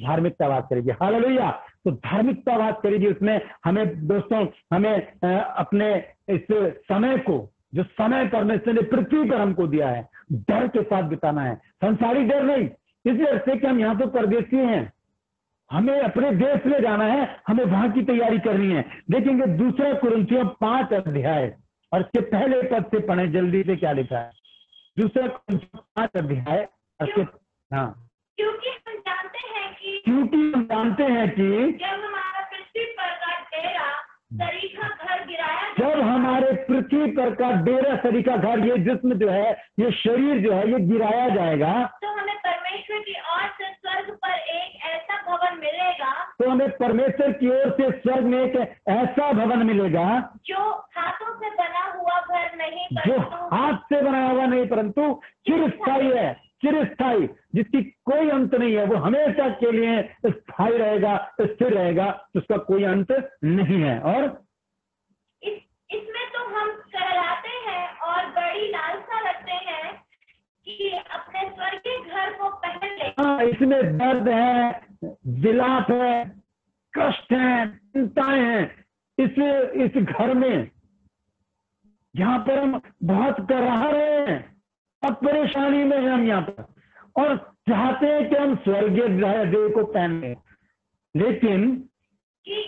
धार्मिकता वास करेगी। हालेलुया। तो धार्मिकता वास करेगी उसमें। हमें दोस्तों, हमें अपने इस समय को, जो समय परमेश्वर ने पृथ्वी पर हमको दिया है, डर के साथ बिताना है। संसारी डर नहीं, इस डर से कि हम यहाँ तो परदेसी हैं, हमें अपने देश में जाना है, हमें वहां की तैयारी करनी है। देखेंगे 2 कुरिन्थियों 5 अध्याय और इसके पहले पद से पढ़े जल्दी से, क्या लिखा है 2 कुरिन्थियों 5 अध्याय और इसके, हाँ, क्योंकि हम जानते हैं कि जब हमारा पृथ्वी पर का डेरा सरीखा घर गिराया, जब हमारे पृथ्वी पर का डेरा सरीखा घर, ये जिस्म जो है, ये शरीर जो है, ये गिराया जाएगा, तो हमें परमेश्वर की ओर से स्वर्ग पर एक ऐसा भवन मिलेगा, तो हमें परमेश्वर की ओर से स्वर्ग में एक ऐसा भवन मिलेगा जो हाथों से बना हुआ घर नहीं, जो परंतु हाथ से बनाया हुआ नहीं, परंतु चिरस्थायी है, चिरस्थायी, जिसकी कोई अंत नहीं है, वो हमेशा के लिए स्थायी रहेगा, स्थिर रहेगा, उसका कोई अंत नहीं है। और इसमें तो हम कहलाते हैं और बड़ी लालसा रखते हैं कि अपने स्वर्गीय घर को पहन ले। हाँ, इसमें दर्द है, विलाप है, कष्ट है, चिंताएं हैं इस घर में, यहाँ पर हम बहुत कराह रहे हैं, अब परेशानी में हैं हम यहाँ पर, और चाहते हैं कि हम स्वर्गीय देह को पहन लें, लेकिन कि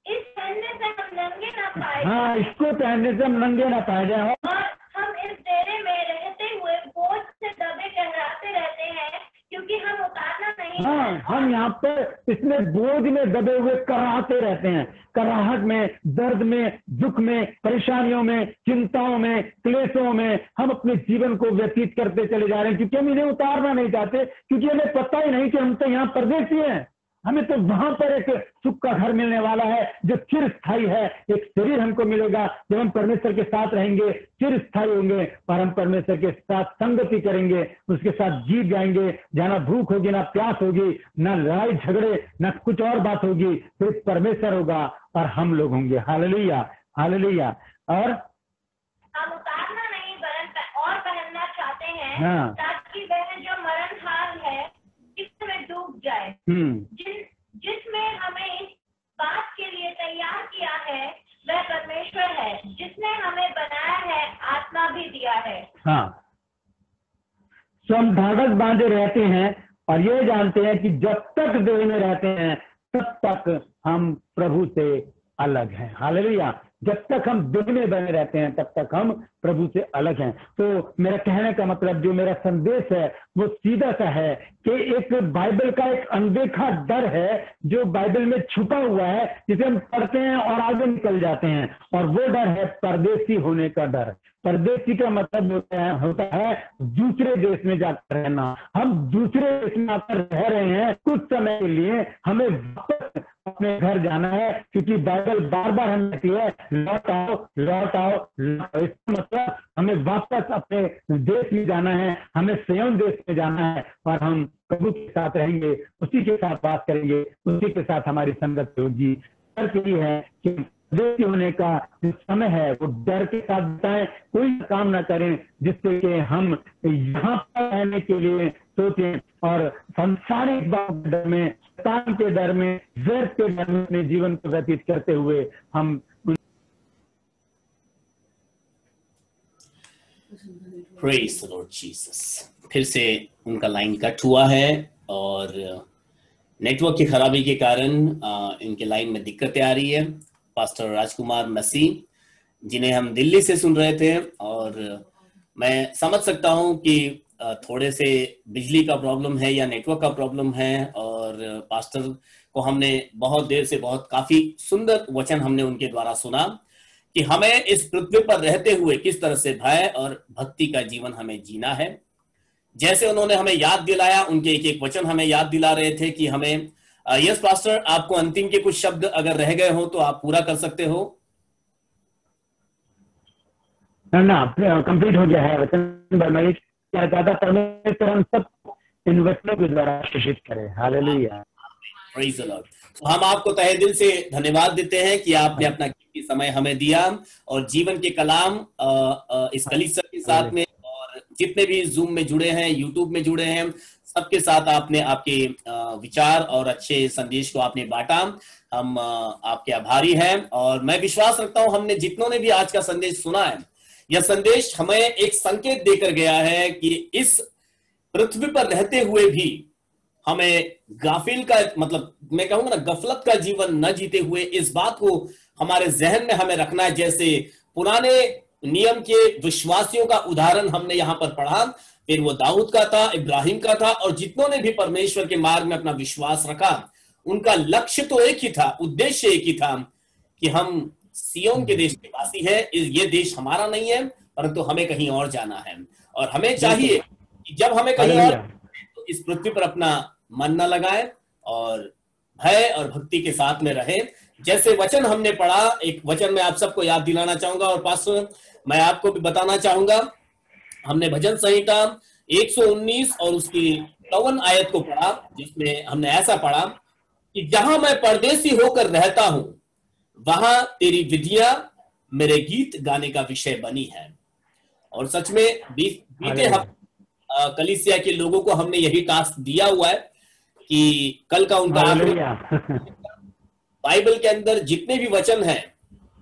इस पहनने से हम नंगे ना पाए, हाँ, इसको पहनने से हम नंगे ना पाए जाए, और हम इस डेरे में रहते हुए बोझ से दबे कहलाते रहते हैं, क्योंकि हम उतारना नहीं। हाँ, हम यहाँ पर इसमें बोझ में दबे हुए कराहते रहते हैं, कराहट में, दर्द में, दुख में, परेशानियों में, चिंताओं में, क्लेशों में हम अपने जीवन को व्यतीत करते चले जा रहे हैं, क्योंकि हम इन्हें उतारना नहीं चाहते, क्योंकि हमें पता ही नहीं कि हम तो यहाँ परदेशी हैं। हमें तो वहां पर एक सुख का घर मिलने वाला है जो चिरस्थायी है, एक शरीर हमको मिलेगा, जब हम परमेश्वर के साथ रहेंगे चिरस्थायी होंगे, और हम परमेश्वर के साथ संगति करेंगे, उसके साथ जीत जाएंगे, जहाँ ना भूख होगी, ना प्यास होगी, ना लड़ाई झगड़े, ना कुछ और बात होगी, सिर्फ परमेश्वर होगा और हम लोग होंगे। Hallelujah, hallelujah. और हम उतारना नहीं और पहनना चाहते हैं, हाँ, ताकि वह जो मरणहाल है इसमें डूब जाए, जिसमें हमें इस बात के लिए तैयार किया है, वह परमेश्वर है, जिसने हमें बनाया है, आत्मा भी दिया है। हाँ, तो हम ढाढ़स बांधे रहते हैं और ये जानते हैं कि जब तक देह में रहते हैं तब तक हम प्रभु से अलग हैं। हालेलुया। जब तक हम देह में बने रहते हैं तब तक हम प्रभु से अलग हैं। तो मेरा कहने का मतलब, जो मेरा संदेश है वो सीधा सा है कि एक बाइबल का एक अनदेखा डर है जो बाइबल में छुपा हुआ है, जिसे हम पढ़ते हैं और आगे निकल जाते हैं, और वो डर है परदेशी होने का डर। परदेशी का मतलब होता है दूसरे देश में जाकर रहना। हम दूसरे देश में आकर रह रहे हैं कुछ समय के लिए, हमें वापस अपने घर जाना है, क्योंकि बाइबल बार बार हमें कहती है लौट आओ, लौट आओ, लौट आओ। इसका मतलब हमें वापस अपने देश में जाना है, हमें स्वयं देश में जाना है, और हम प्रभु के साथ रहेंगे, उसी के साथ बात करेंगे, उसी के साथ हमारी संगत होगी। डर ये है कि परदेशी होने का जो समय है वो डर के साथ बिताएं, कोई काम ना करें जिससे कि हम यहाँ पर रहने के लिए सोचें और संसारिक बात के डर में, शैतान के डर में, व्यर्थ के डर में अपने जीवन को व्यतीत करते हुए हम प्रेज द लॉर्ड जीसस। फिर से उनका लाइन कट हुआ है और नेटवर्क की खराबी के कारण इनके लाइन में दिक्कतें आ रही है। पास्टर राजकुमार मसीह, जिन्हें हम दिल्ली से सुन रहे थे, और मैं समझ सकता हूं कि थोड़े से बिजली का प्रॉब्लम है या नेटवर्क का प्रॉब्लम है, और पास्टर को हमने बहुत देर से काफी सुंदर वचन हमने उनके द्वारा सुना कि हमें इस पृथ्वी पर रहते हुए किस तरह से भय और भक्ति का जीवन हमें जीना है। जैसे उन्होंने हमें याद दिलाया, उनके एक एक वचन हमें याद दिला रहे थे कि हमें यस पास्टर, आपको अंतिम के कुछ शब्द अगर रह गए हो तो आप पूरा कर सकते हो। ना कंप्लीट हो गया है वचन। ज्यादा परमेश्वर हम सब इन वचनों के द्वारा आशीषित करें। Hallelujah, praise the Lord. तो हम आपको तहे दिल से धन्यवाद देते हैं कि आपने अपना कीमती समय हमें दिया, और जीवन के कलाम इस कलीसिया के साथ में, और जितने भी जूम में जुड़े हैं, यूट्यूब में जुड़े हैं, सबके साथ आपने आपके विचार और अच्छे संदेश को आपने बांटा। हम आपके आभारी हैं, और मैं विश्वास रखता हूं हमने जितनों ने भी आज का संदेश सुना है, यह संदेश हमें एक संकेत देकर गया है कि इस पृथ्वी पर रहते हुए भी हमें गाफिल का मतलब मैं कहूंगा ना गफलत का जीवन न जीते हुए इस बात को हमारे जहन में हमें रखना है। जैसे पुराने नियम के विश्वासियों का उदाहरण हमने यहाँ पर पढ़ा, फिर वो दाऊद का था, इब्राहिम का था, और जितनों ने भी परमेश्वर के मार्ग में अपना विश्वास रखा, उनका लक्ष्य तो एक ही था, उद्देश्य एक ही था कि हम सियोन के देश के वासी हैं। ये देश हमारा नहीं है, परंतु हमें कहीं और जाना है, और हमें चाहिए कि जब हमें कहीं और तो इस पृथ्वी पर अपना मन न लगाए और भय और भक्ति के साथ में रहे। जैसे वचन हमने पढ़ा, एक वचन मैं आप सबको याद दिलाना चाहूंगा, और पास्टर मैं आपको भी बताना चाहूंगा। हमने भजन संहिता 119 और उसकी 53 आयत को पढ़ा, जिसमें हमने ऐसा पढ़ा कि जहां मैं परदेसी होकर रहता हूं, वहां तेरी विधियां मेरे गीत गाने का विषय बनी है। और सच में बीते हफ्ते कलीसिया के लोगों को हमने यही टास्क दिया हुआ है कि कल का उनका बाइबल के अंदर जितने भी वचन हैं,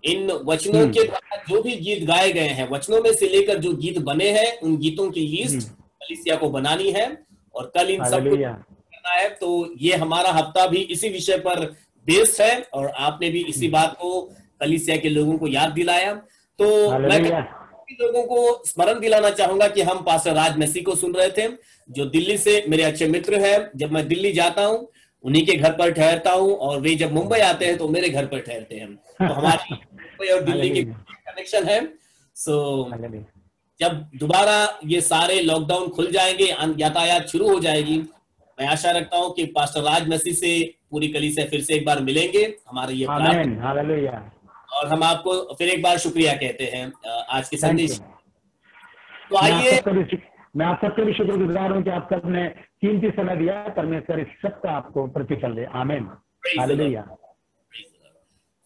इन वचनों के द्वारा जो भी गीत गाए गए हैं, वचनों में से लेकर जो गीत बने हैं, उन गीतों की लिस्ट कलीसिया को बनानी है और कल इन सब को करना है। तो ये हमारा हफ्ता भी इसी विषय पर बेस्ड है, और आपने भी इसी बात को कलीसिया के लोगों को याद दिलाया। तो मैं लोगों को स्मरण दिलाना चाहूंगा कि हम पास्टर राज मसीह को सुन रहे थे, जो दिल्ली से मेरे अच्छे मित्र हैं। जब मैं दिल्ली जाता हूं, उन्हीं के घर पर ठहरता हूं, और वे जब मुंबई आते हैं तो मेरे घर पर ठहरते हैं। तो हमारी मुंबई और दिल्ली की कनेक्शन है। सो जब दोबारा ये सारे लॉकडाउन खुल जाएंगे, यातायात शुरू हो जाएगी, मैं आशा रखता हूं कि पास्टर राज मसीह से पूरी कलीसिया फिर से एक बार मिलेंगे। हमारे ये और हम आपको फिर एक बार शुक्रिया कहते हैं आज के संदेश। तो आइए, मैं आप सबके भी शुक्रगुजार हूँ कि आप सबने कीमती समय दिया। परमेश्वर इस सबका आपको प्रतिफल दे। आमीन, हालेलुया।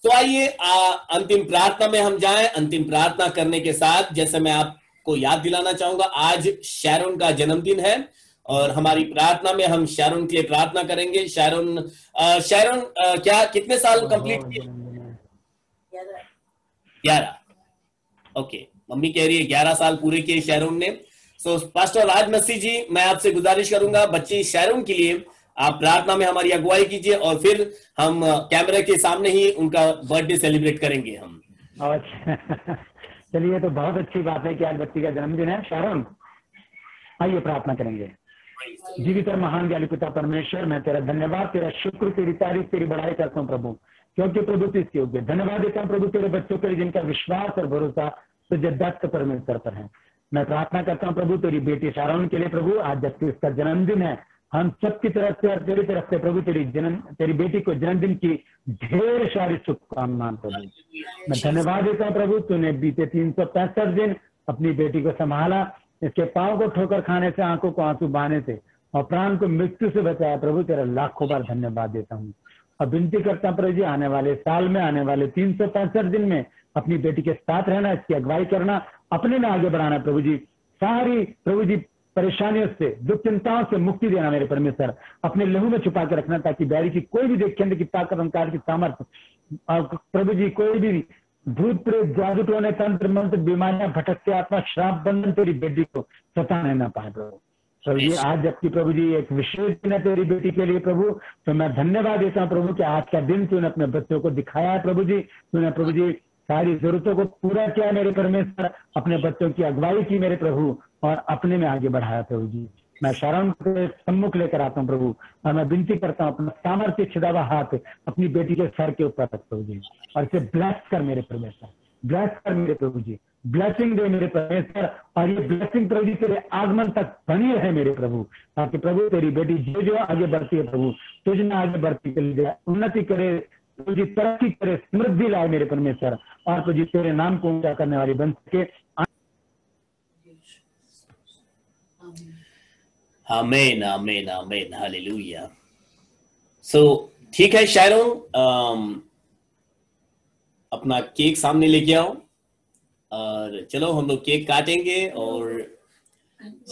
तो आइए अंतिम प्रार्थना में हम जाएं। अंतिम प्रार्थना करने के साथ जैसे मैं आपको याद दिलाना चाहूंगा, आज शैरोन का जन्मदिन है, और हमारी प्रार्थना में हम शैरोन के लिए प्रार्थना करेंगे। शैरोन क्या कितने साल कंप्लीट किए? 11। ओके, मम्मी कह रही है 11 साल पूरे किए शैरोन ने। सो पास्टर राज मसीह जी, मैं आपसे गुजारिश करूंगा बच्ची शैरोन के लिए आप प्रार्थना में हमारी अगुवाई कीजिए, और फिर हम कैमरे के सामने ही उनका बर्थडे सेलिब्रेट करेंगे हम। चलिए, तो बहुत अच्छी बात है कि आज बच्ची का जन्मदिन है। शैरोन, आइए प्रार्थना करेंगे। जीवित और महान दयालु पिता परमेश्वर, मैं तेरा धन्यवाद, तेरा शुक्र, तेरी तारीफ, तेरी बड़ाई करता हूँ प्रभु, क्योंकि प्रभु तू इसके योग्य। धन्यवाद देता हूँ प्रभु तेरे बच्चों के लिए जिनका विश्वास और भरोसा तुझे दत्त परमेश्वर पर है। मैं प्रार्थना करता हूँ प्रभु तेरी बेटी शारोन के लिए प्रभु, आज जबकि उसका जन्मदिन है, हम सबकी तरफ से और तेरी तरफ से प्रभु तेरी बेटी को जन्मदिन की ढेर सारी शुभकामनाएं प्रभु। मैं धन्यवाद देता हूँ प्रभु, तूने बीते 365 दिन अपनी बेटी को संभाला, इसके पाँव को ठोकर खाने से, आंखों को आंसू बहाने से और प्राण को मृत्यु से बचाया प्रभु। तेरा लाखों बार धन्यवाद देता हूँ और विनती करता हूँ प्रभु जी, आने वाले साल में, आने वाले 365 दिन में अपनी बेटी के साथ रहना, इसकी अगुवाई करना, अपने में आगे बढ़ाना प्रभु जी। सारी प्रभु जी परेशानियों से, दुख चिंताओं से मुक्ति देना मेरे परमेश्वर, अपने लहू में छुपा के रखना, ताकि बैरी की कोई भी देख की ताकत, अंकार की सामर्थ्य, प्रभु जी कोई भी भूत प्रेत, जादू टोने, तंत्र मंत्र, बीमारियां, भटकते आत्मा, श्राप बंधन तेरी बेटी को सताने ना पाए प्रभु। प्रभु जी आज जबकि प्रभु जी एक विशेष दिन है तेरी बेटी के लिए प्रभु, तो मैं धन्यवाद देता हूँ प्रभु कि आज का दिन तूने अपने बच्चों को दिखाया है प्रभु जी। तूने प्रभु जी सारी जरूरतों को पूरा किया मेरे परमेश्वर, अपने बच्चों की अगुवाई की मेरे प्रभु और अपने में आगे बढ़ाया प्रभु जी। मैं शरण के सम्मुख लेकर आता हूँ प्रभु, और मैं विनती करता हूँ अपना सामर्थ्य छिदा हुआ हाथ अपनी बेटी के सर के ऊपर रख प्रभु जी, और इसे ब्लेस कर मेरे परमेश्वर, ब्लेस कर मेरे प्रभु जी, ब्लेसिंग दे मेरे परमेश्वर, और ये ब्लेसिंग प्रभु जी तेरे आगमन तक बनी रहे मेरे प्रभु, ताकि प्रभु तेरी बेटी जो आगे बढ़ती है प्रभु, तुझ में आगे बढ़ती चली जाए, उन्नति करे प्रभु जी, तरक्की करे, समृद्धि लाए मेरे परमेश्वर, और प्रभु जी तेरे नाम को ऊंचा करने वाली बन सके। आमीन, आमीन, आमीन, हालेलुया। सो ठीक है शैरोन, अपना केक सामने लेके आओ और चलो हम लोग केक काटेंगे और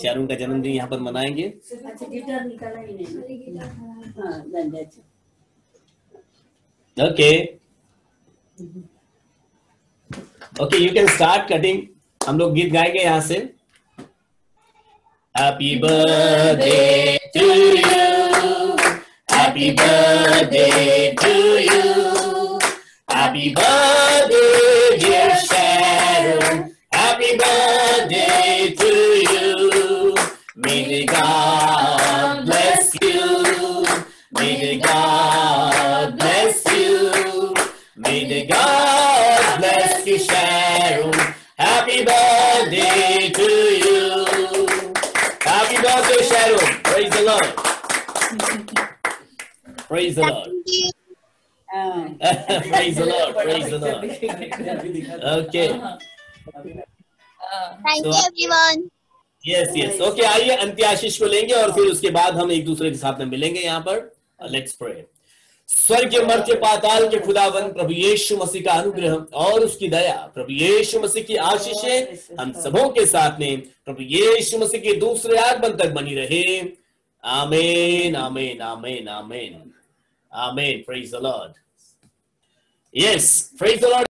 शैरोन का जन्मदिन यहाँ पर मनाएंगे। Okay okay, you can start cutting. हम लोग गीत गाएंगे यहाँ से। Happy birthday to you. Happy birthday to you. Happy birthday, dear Sharon. Happy birthday to you. May the God bless you. May the God bless you. May the God bless you, Sharon. Happy birthday to you. Happy birthday, Sharon. Praise the Lord. Praise the Lord. Praise the Lord. Praise the Lord. Okay. Thank you everyone. Yes, yes. Okay, आइए अंत्य आशीष को लेंगे और फिर उसके बाद हम एक दूसरे के साथ में मिलेंगे यहाँ पर. Let's pray. स्वर्ग के मर्त्य पाताल के खुदावन प्रभु यीशु मसीह का अनुग्रह और उसकी दया, प्रभु यीशु मसीह की आशीषें हम सबों के साथ में प्रभु यीशु मसीह के दूसरे आगमन तक बनी रहे. आमीन, आमीन, आमीन, आमीन, आमीन. Praise the Lord. Yes, praise the Lord.